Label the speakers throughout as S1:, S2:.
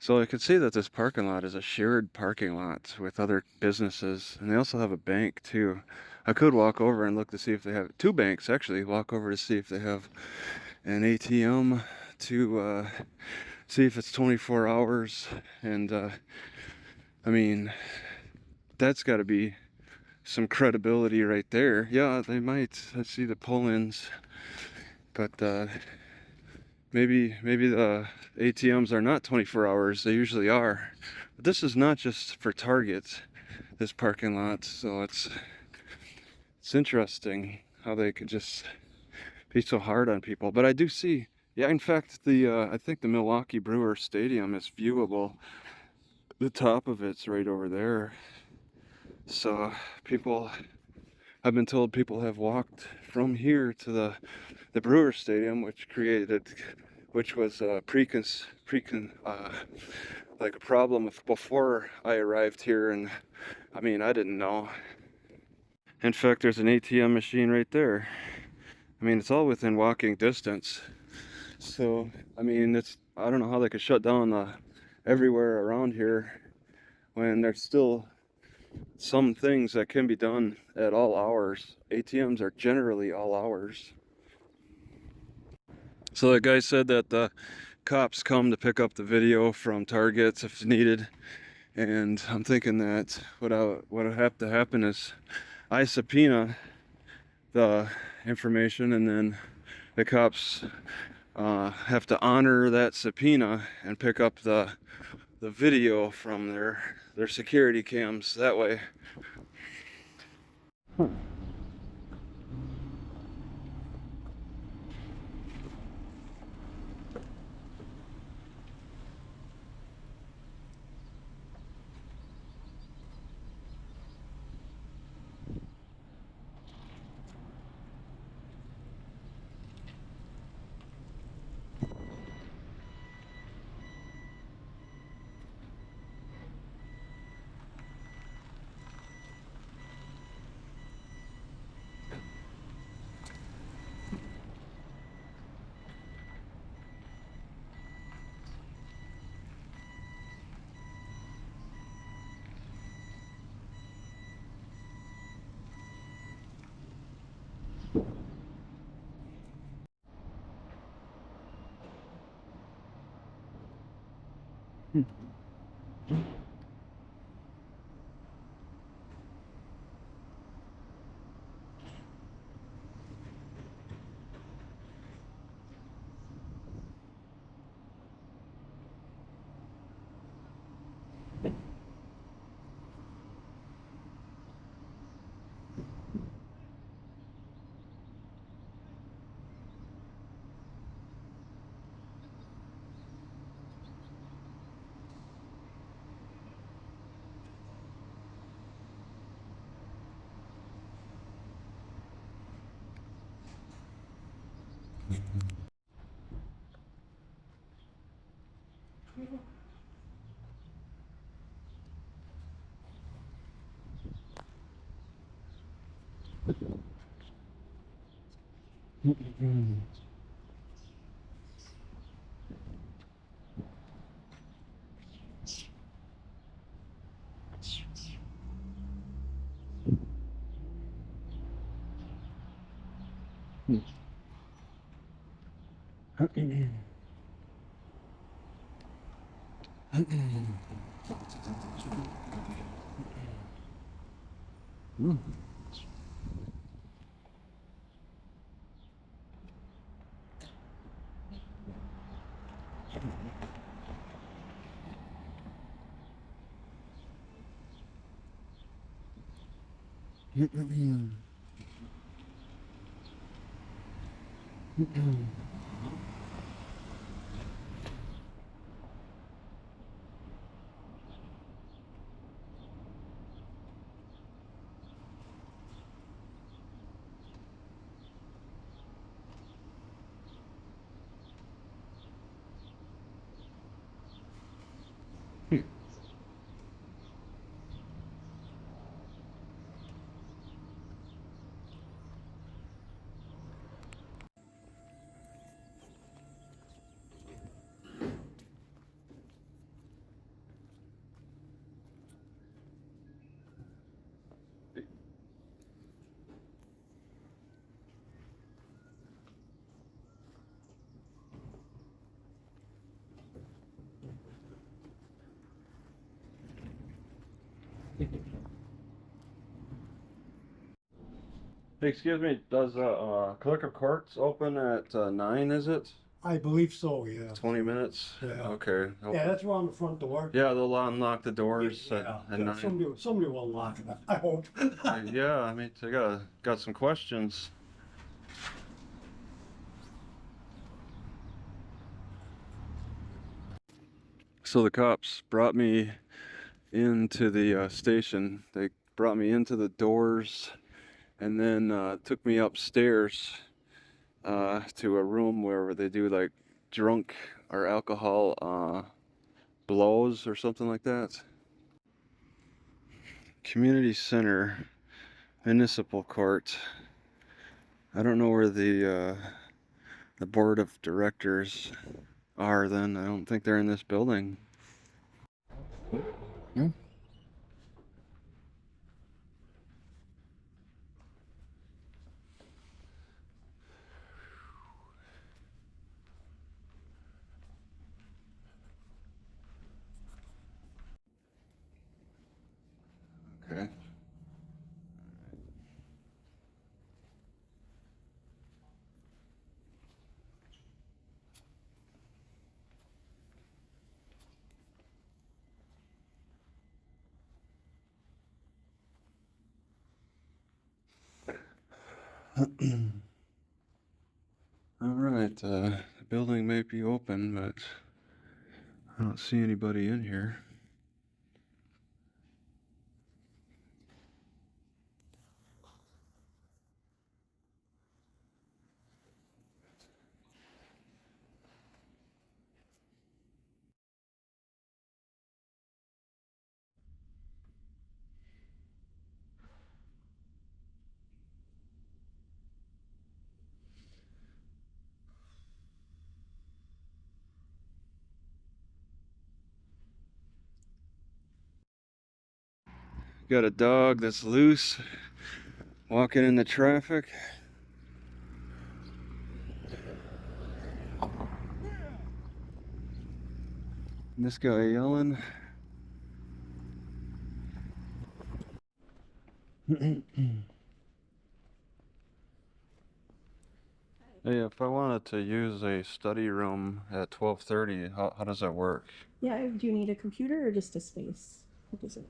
S1: So I can see that this parking lot is a shared parking lot with other businesses, and they also have a bank too. I could walk over and look to see if they have two banks actually. Walk over to see if they have an ATM to see if it's 24 hours. And I mean, that's got to be some credibility right there. Yeah, they might. I see the pull-ins, but maybe the ATMs are not 24 hours. They usually are. But this is not just for Target, this parking lot. So it's interesting how they could just be so hard on people. But I do see, yeah, in fact, the I think the Milwaukee Brewer Stadium is viewable. The top of it's right over there. So people, I've been told people have walked from here to the Brewer Stadium, which was like a problem before I arrived here, and I mean I didn't know. In fact, there's an ATM machine right there. I mean, it's all within walking distance. So I mean, I don't know how they could shut down everywhere around here when there's still some things that can be done at all hours. ATMs are generally all hours. So the guy said that the cops come to pick up the video from Targets if needed, and I'm thinking that what'll have to happen is I subpoena the information, and then the cops have to honor that subpoena and pick up the video from their security cams that way. Excuse me, does clerk of courts open at 9, is it?
S2: I believe so, yeah.
S1: 20 minutes?
S2: Yeah.
S1: Okay.
S2: Yeah, that's around the front door.
S1: Yeah, they'll unlock the doors
S2: Yeah,
S1: at
S2: yeah,
S1: 9.
S2: somebody will unlock it, I hope.
S1: Yeah, I mean, I got some questions. So the cops brought me into the station. They brought me into the doors and then took me upstairs to a room where they do like drunk or alcohol blows or something like that. Community Center, Municipal Court. I don't know where the board of directors are then. I don't think they're in this building. Hmm? Okay. All right, the building may be open, but I don't see anybody in here. Got a dog that's loose, walking in the traffic. And this guy yelling. Hey, if I wanted to use a study room at 12:30, how does that work?
S3: Yeah, do you need a computer or just a space? What is it?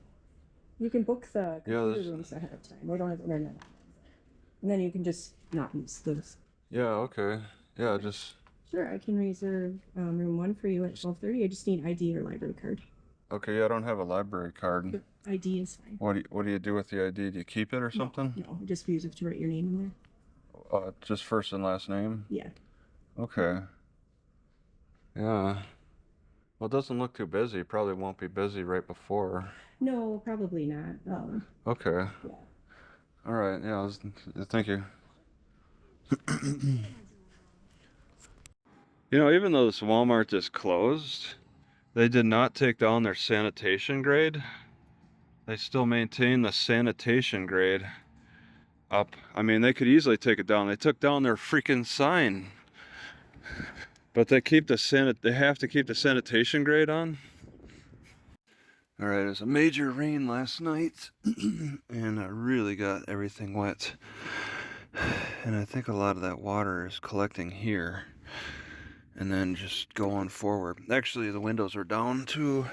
S3: You can book the computer
S1: this.
S3: rooms ahead of time. We don't have internet. And then you can just not use those.
S1: Yeah, okay. Yeah, just
S3: Sure, I can reserve room 1 for you at 12:30. I just need ID or library card.
S1: okay. Yeah, I don't have a library card.
S3: But ID is fine.
S1: What do you do with the ID? Do you keep it or something?
S3: No, just use it to write your name in there.
S1: Just first and last name?
S3: Yeah.
S1: Okay. Yeah. Well, it doesn't look too busy. Probably won't be busy right before.
S3: No, probably not.
S1: Okay.
S3: Yeah.
S1: All right. Yeah, thank you. You know, even though this Walmart is closed, they did not take down their sanitation grade. They still maintain the sanitation grade up. I mean, they could easily take it down. They took down their freaking sign. But they have to keep the sanitation grade on. All right, it was a major rain last night and I really got everything wet. And I think a lot of that water is collecting here and then just going forward. Actually, the windows are down too.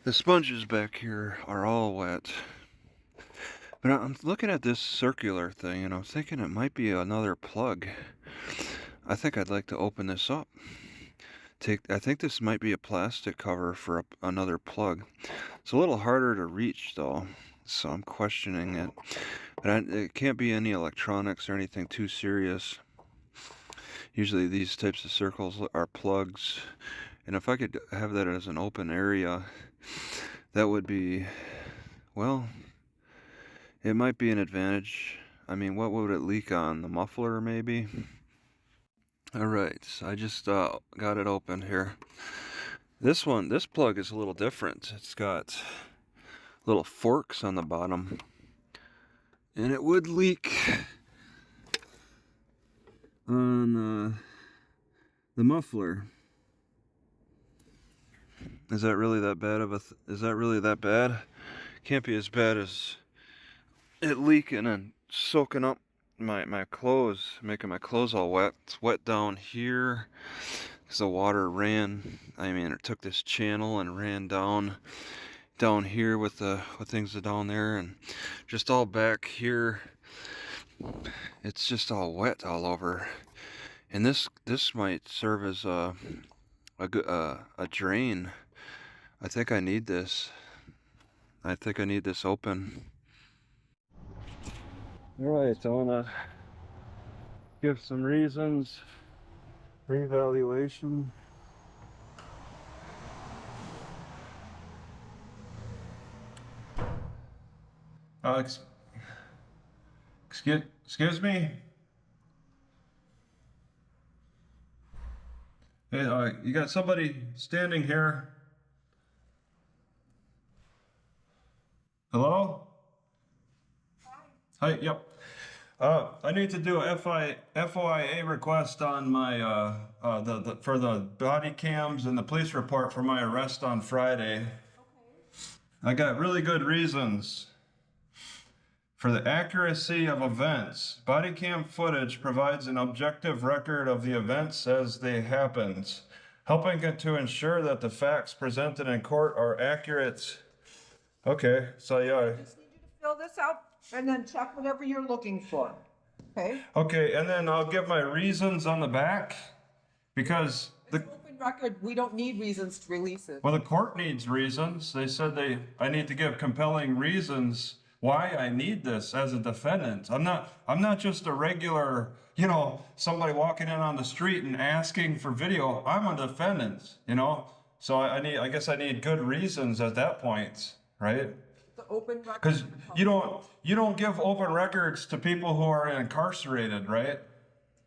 S1: The sponges back here are all wet. But I'm looking at this circular thing and I'm thinking it might be another plug. I think I'd like to open this up. I think this might be a plastic cover for another plug. It's a little harder to reach though, so I'm questioning it. But it can't be any electronics or anything too serious. Usually these types of circles are plugs. And if I could have that as an open area, that would be, well, it might be an advantage. I mean, what would it leak on? The muffler maybe? Alright, so I just got it open here. This plug is a little different. It's got little forks on the bottom. And it would leak on the muffler. Is that really that bad? Is that really that bad? can't be as bad as it leaking and soaking up my clothes, making my clothes all wet. It's wet down here because the water ran. I mean, it took this channel and ran down here with things down there, and just all back here. It's just all wet all over. And this might serve as a drain. I think I need this. I think I need this open. Alright, I wanna give some reasons. Revaluation. Alex, excuse me? Hey, you got somebody standing here? Hello? Hi, yep. I need to do a FOIA request on my, for the body cams and the police report for my arrest on Friday. Okay. I got really good reasons. For the accuracy of events, body cam footage provides an objective record of the events as they happened, helping to ensure that the facts presented in court are accurate. Okay, so yeah.
S4: I just need you to fill this out and then check whatever you're looking for, okay?
S1: Okay, and then I'll give my reasons on the back, because
S4: It's an open record, we don't need reasons to release it.
S1: well, the court needs reasons. They said I need to give compelling reasons why I need this as a defendant. I'm not just a regular, somebody walking in on the street and asking for video. I'm a defendant, So I guess I need good reasons at that point, right?
S4: The open record.
S1: Because you don't give open records to people who are incarcerated, right?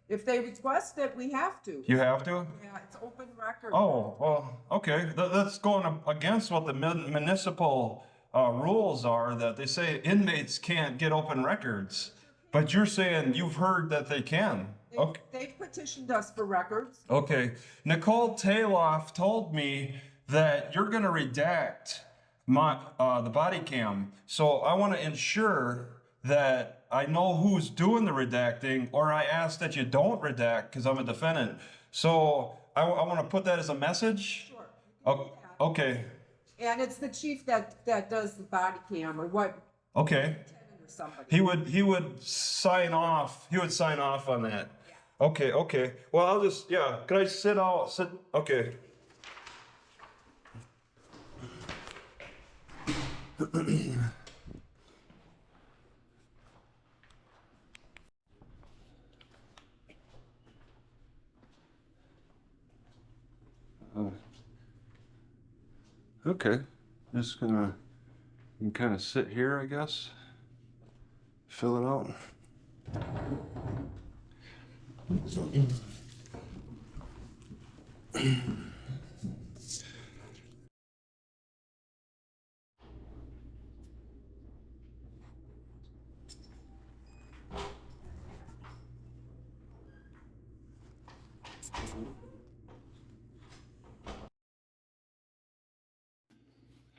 S4: If they request it, we have to.
S1: You have to?
S4: Yeah, it's open record.
S1: Oh, well, okay. That's going against what the municipal rules are, that they say inmates can't get open records. But you're saying you've heard that they can. Okay.
S4: They petitioned us for records.
S1: Okay. Nicole Tayloff told me that you're going to redact the body cam. So I want to ensure that I know who's doing the redacting, or I ask that you don't redact because I'm a defendant. So I want to put that as a message.
S4: Sure.
S1: Oh, okay.
S4: And it's the chief that does the body cam or what?
S1: Okay.
S4: Or somebody.
S1: He would sign off. He would sign off on that. Yeah. Okay. Well, I'll just, yeah. Could I sit? Okay. Okay. Just gonna kind of sit here, I guess. Fill it out.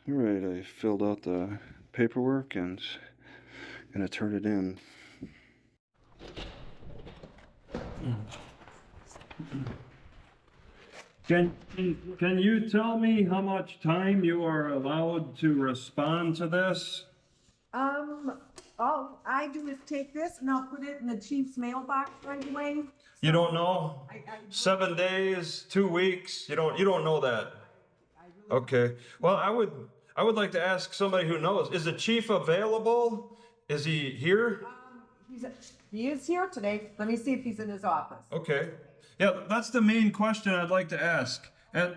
S1: All right, I filled out the paperwork and gonna turn it in. Can you tell me how much time you are allowed to respond to this?
S4: All I do is take this and I'll put it in the chief's mailbox right away.
S1: You don't know?
S4: I
S1: 7 days, 2 weeks? You don't know that?
S4: really
S1: Okay. Well, I would like to ask somebody who knows. Is the chief available? Is he here?
S4: He is here today. Let me see if he's in his office.
S1: Okay. Yeah, that's the main question I'd like to ask. And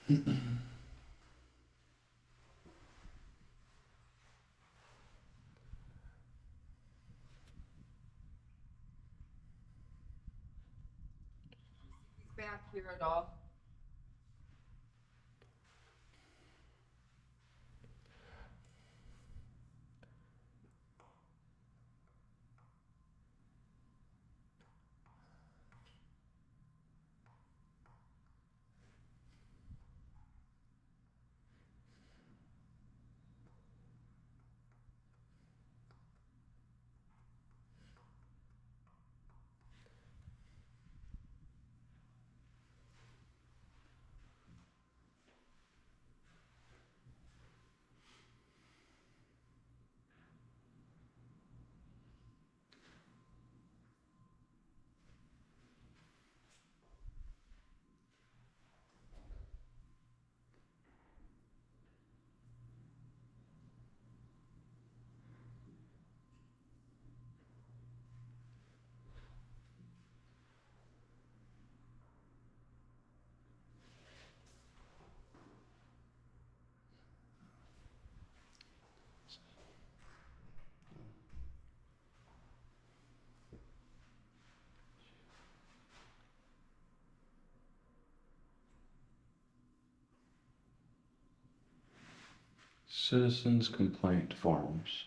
S4: He's back here at all.
S1: Citizens complaint forms.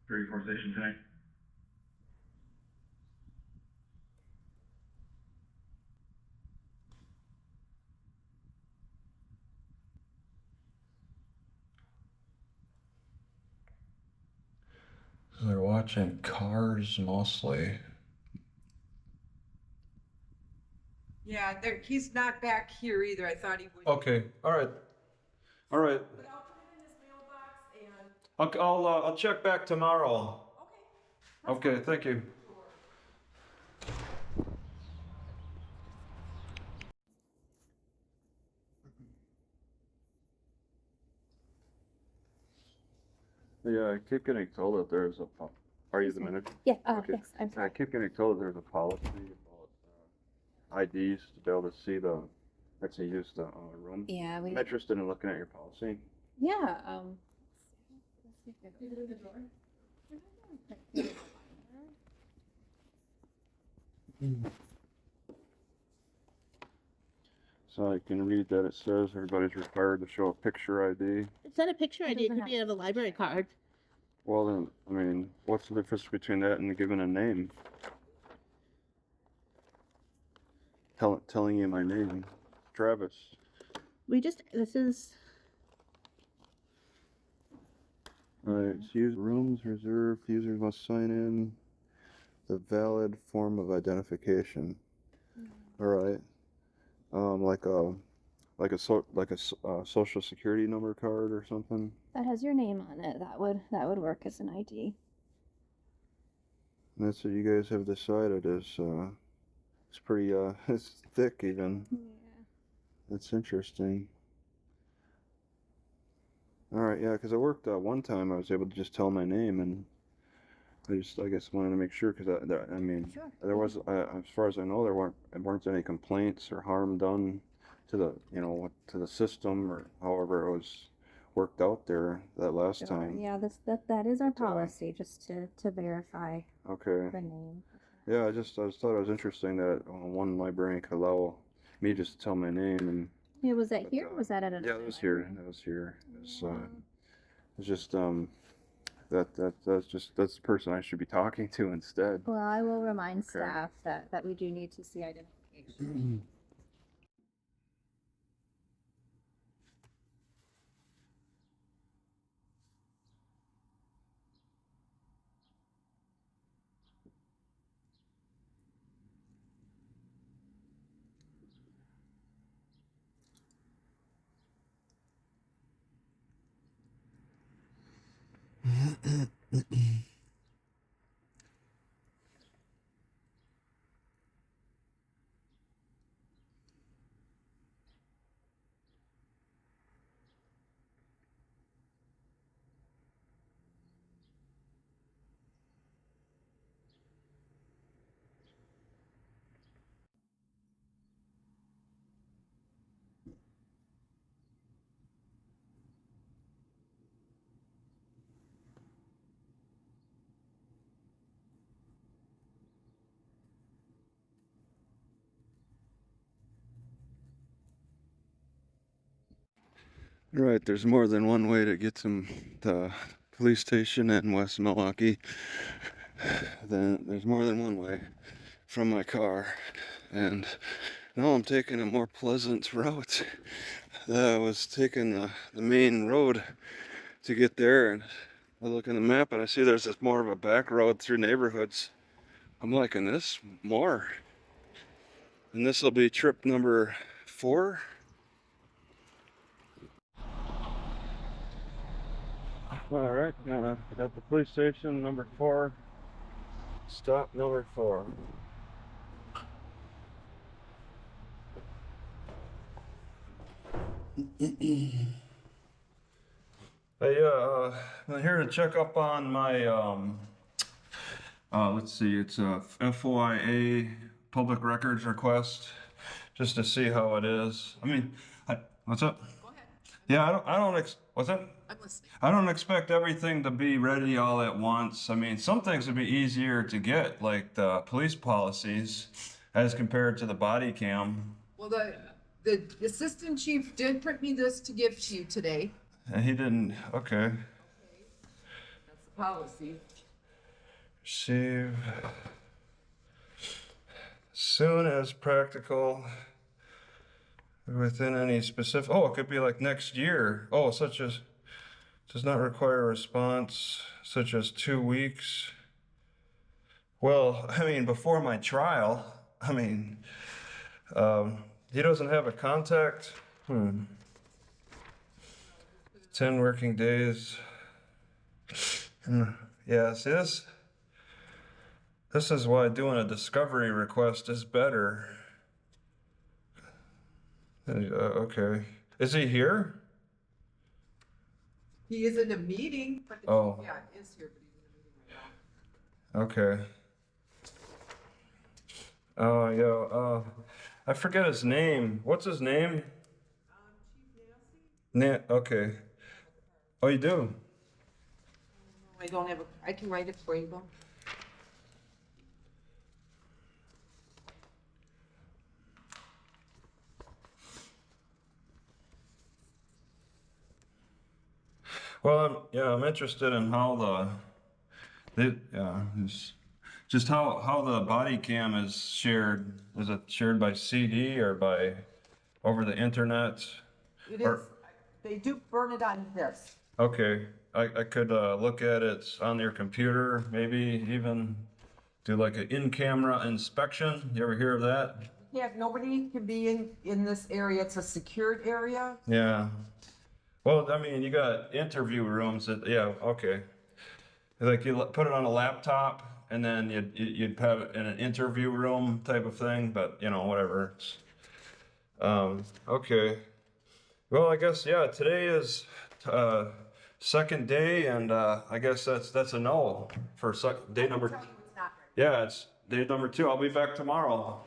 S5: Three, four station tonight.
S1: They're watching cars mostly.
S4: Yeah, he's not back here either. I thought he would.
S1: Okay, all right. All right.
S4: But I'll put it in his mailbox and.
S1: I'll check back tomorrow.
S4: Okay.
S1: Okay, thank you. Yeah, I keep getting told that there's a. Are you the manager?
S6: Yeah,
S1: Okay.
S6: yes, I'm
S1: I
S6: sorry.
S1: keep getting told that there's a policy about IDs to be able to see the. Actually, use the room.
S6: Yeah,
S1: I'm interested in looking at your policy.
S6: yeah,
S1: So I can read that it says everybody's required to show a picture ID.
S7: It's not a picture ID. It
S6: doesn't
S7: could be a library card.
S1: Well then, I mean, what's the difference between that and giving a name? Telling you my name, Travis.
S7: This is,
S1: Alright, use rooms reserved. Users must sign in the valid form of identification. Alright. Like a social security number card or something.
S6: that has your name on it. That would work as an ID.
S1: And that's what you guys have decided is it's pretty it's thick even.
S6: Yeah.
S1: That's interesting. All right, yeah, because I worked one time I was able to just tell my name, and I guess wanted to make sure because I mean
S6: Sure.
S1: there was as far as I know there weren't any complaints or harm done to the to the system or however it was worked out there that last time.
S6: Yeah, that is our policy, just to verify
S1: Okay.
S6: the name.
S1: Yeah, I just thought it was interesting that one librarian could allow me just to tell my name and.
S6: Yeah, was that
S1: But,
S6: here? Was that at
S1: Yeah,
S6: another
S1: that was here.
S6: library?
S1: That was here. It's just that's the person I should be talking to instead.
S6: Well, I will remind
S1: Okay.
S6: staff that we do need to see identification.
S1: Right, there's more than one way to get to the police station in West Milwaukee. There's more than one way from my car, and now I'm taking a more pleasant route. I was taking the main road to get there, and I look in the map and I see there's this more of a back road through neighborhoods. I'm liking this more, and this will be trip number 4. All right, at the police station, number 4. Stop number 4. Hey, I'm here to check up on my Let's see, it's a FOIA public records request, just to see how it is. I mean, what's up?
S5: Go ahead.
S1: Yeah, what's that?
S5: I'm listening.
S1: I don't expect everything to be ready all at once. I mean, some things would be easier to get, like the police policies, as compared to the body cam.
S5: Well, the assistant chief did print me this to give to you today.
S1: And he didn't, okay.
S5: That's the policy.
S1: Receive soon as practical within any specific, oh, it could be like next year. Oh, such as does not require a response such as 2 weeks. Well, I mean, before my trial, I mean, he doesn't have a contact. 10 working days. Yeah, see this is why doing a discovery request is better. Okay. Is he here?
S5: He is in a meeting, but the
S1: Oh.
S5: chief, yeah, is here, but he's in a meeting right now.
S1: Okay. Oh, yeah. I forget his name. What's his name?
S5: Chief Nancy?
S1: Okay. Oh, you do?
S5: I don't have I can write it for you, though.
S1: Well, I'm interested in how just how the body cam is shared. Is it shared by CD or by over the internet?
S4: It
S1: Or-
S4: is, they do burn it on this.
S1: Okay, I could look at it on your computer, maybe even do like an in-camera inspection. You ever hear of that?
S4: Yeah, nobody can be in this area. It's a secured area.
S1: Yeah. Well, I mean, you got interview rooms that, yeah, okay. Like you put it on a laptop and then you'd have it in an interview room type of thing, but you know, whatever. Okay. Well, I guess, yeah, today is, second day and, I guess that's a no for day number.
S4: Tell you it's not right.
S1: Yeah, it's day number 2. I'll be back tomorrow.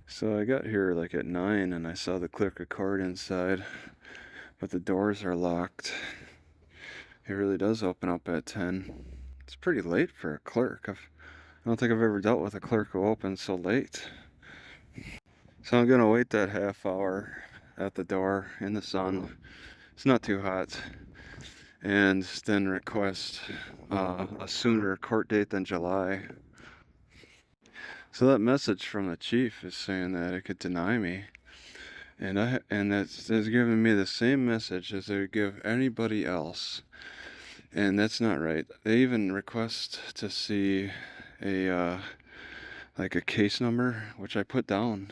S1: So I got here like at 9 and I saw the clerk of court inside, but the doors are locked. It really does open up at 10. It's pretty late for a clerk. I don't think I've ever dealt with a clerk who opens so late. So I'm gonna wait that half hour at the door in the sun. It's not too hot. And then request a sooner court date than July. So that message from the chief is saying that it could deny me. And that's giving me the same message as they would give anybody else. And that's not right. They even request to see a like a case number, which I put down.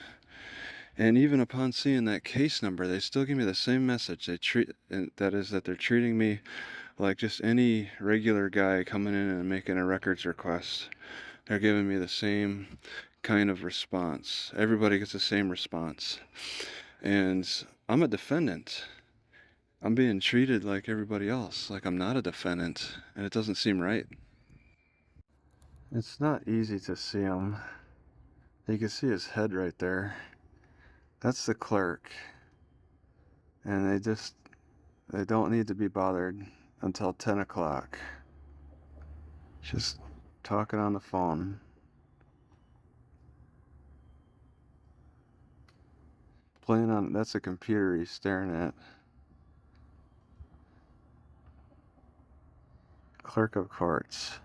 S1: And even upon seeing that case number, they still give me the same message. That is that they're treating me like just any regular guy coming in and making a records request. They're giving me the same kind of response. Everybody gets the same response. And I'm a defendant. I'm being treated like everybody else, like I'm not a defendant, and it doesn't seem right. It's not easy to see him. You can see his head right there. That's the clerk. And they don't need to be bothered until 10 o'clock. Just talking on the phone. That's a computer he's staring at. Clerk of courts.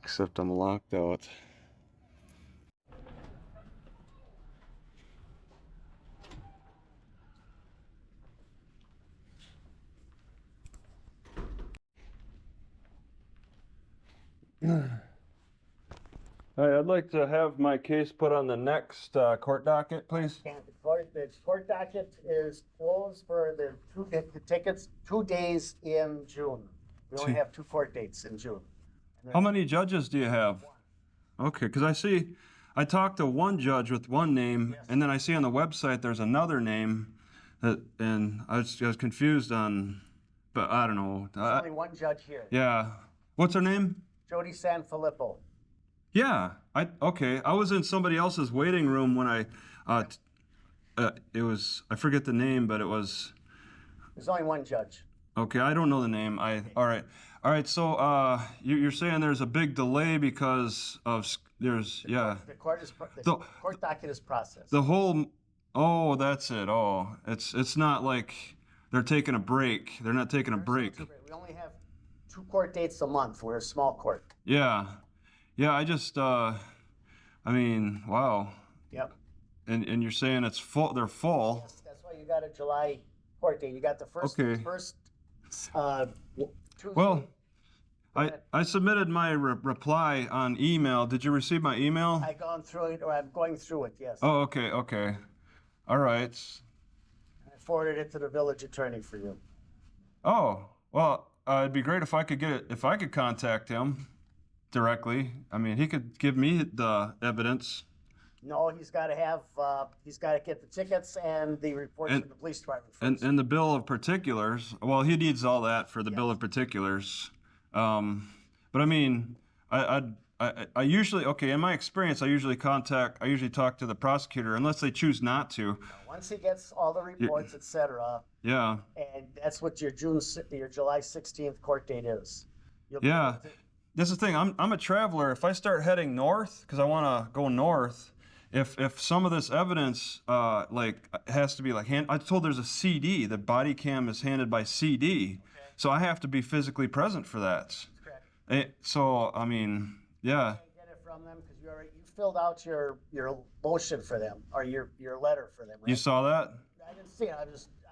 S1: Except I'm locked out. Hi, I'd like to have my case put on the next court docket, please.
S8: And the court docket is closed for the tickets 2 days in June. We only have 2 court dates in June.
S1: How many judges do you have? Okay, because I talked to one judge with one name, and then I see on the website there's another name, and I was confused on, but I don't know.
S8: There's only one judge here.
S1: Yeah. What's her name?
S8: Jody Sanfilippo.
S1: Yeah. Okay. I was in somebody else's waiting room when it was, I forget the name, but it was.
S8: There's only one judge.
S1: Okay, I don't know the name. All right. So you're saying there's a big delay because of yeah.
S8: The court docket is processed.
S1: The whole. Oh, that's it. Oh, it's not like they're taking a break. They're not taking a break.
S8: We only have 2 court dates a month. We're a small court.
S1: Yeah. I just. I mean, wow.
S8: Yep.
S1: And you're saying it's full. They're full.
S8: Yes, that's why you got a July court date. You got the first.
S1: Okay.
S8: Tuesday.
S1: Well, I submitted my reply on email. Did you receive my email?
S8: I've gone through it, or I'm going through it. Yes.
S1: Oh, okay. All right.
S8: I forwarded it to the village attorney for you.
S1: Oh, well, it'd be great if I could contact him directly. I mean, he could give me the evidence.
S8: No, he's got to get the tickets and the reports from the police department first.
S1: And the bill of particulars. Well, he needs all that for the bill of particulars. But I mean, I usually, okay, in my experience, I usually talk to the prosecutor unless they choose not to.
S8: Once he gets all the reports, etc.
S1: Yeah.
S8: And that's what your July 16th court date is.
S1: Yeah. That's the thing. I'm a traveler. If I start heading north, because I want to go north, if some of this evidence has to be I was told there's a CD. The body cam is handed by CD, so I have to be physically present for that.
S8: Correct.
S1: So I mean, yeah.
S8: Get it from them because you filled out your motion for them or your letter for them. Right?
S1: You saw that?
S8: I didn't see it.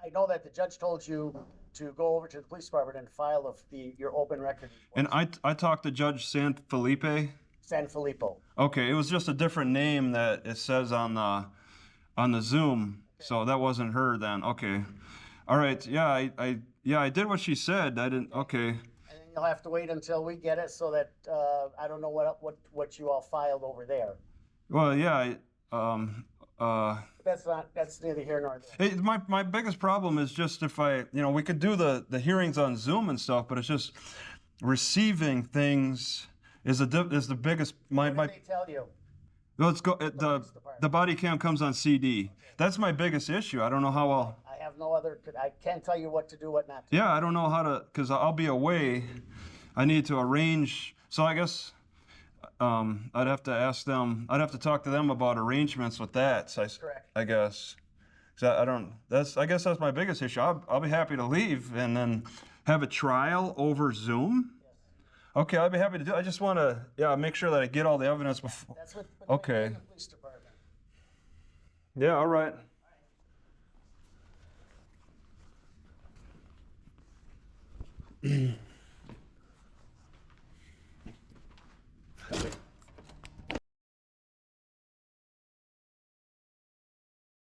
S8: I know that the judge told you to go over to the police department and file your open record.
S1: And I talked to Judge Sanfilippo.
S8: Sanfilippo.
S1: Okay, it was just a different name that it says on the Zoom, so that wasn't her then. Okay, all right. Yeah, I did what she said. I didn't. Okay.
S8: And then you'll have to wait until we get it, so that I don't know what you all filed over there.
S1: Well, yeah.
S8: That's neither here nor there.
S1: My biggest problem is just if we could do the hearings on Zoom and stuff, but it's just receiving things is the biggest.
S8: What did they tell you?
S1: Let's go. The body cam comes on CD. That's my biggest issue. I don't know how I'll.
S8: I have no other. I can't tell you what to do, what not to.
S1: Yeah, I don't know how to, because I'll be away. I need to arrange. So I guess I'd have to ask them. I'd have to talk to them about arrangements with that. So
S8: Correct.
S1: I guess. So I don't. I guess that's my biggest issue. I'll be happy to leave and then have a trial over Zoom. Okay, I'd be happy to do it. I just want to, make sure that I get all the evidence before.
S8: That's what.
S1: Okay.
S8: The police department.
S1: Yeah, all right.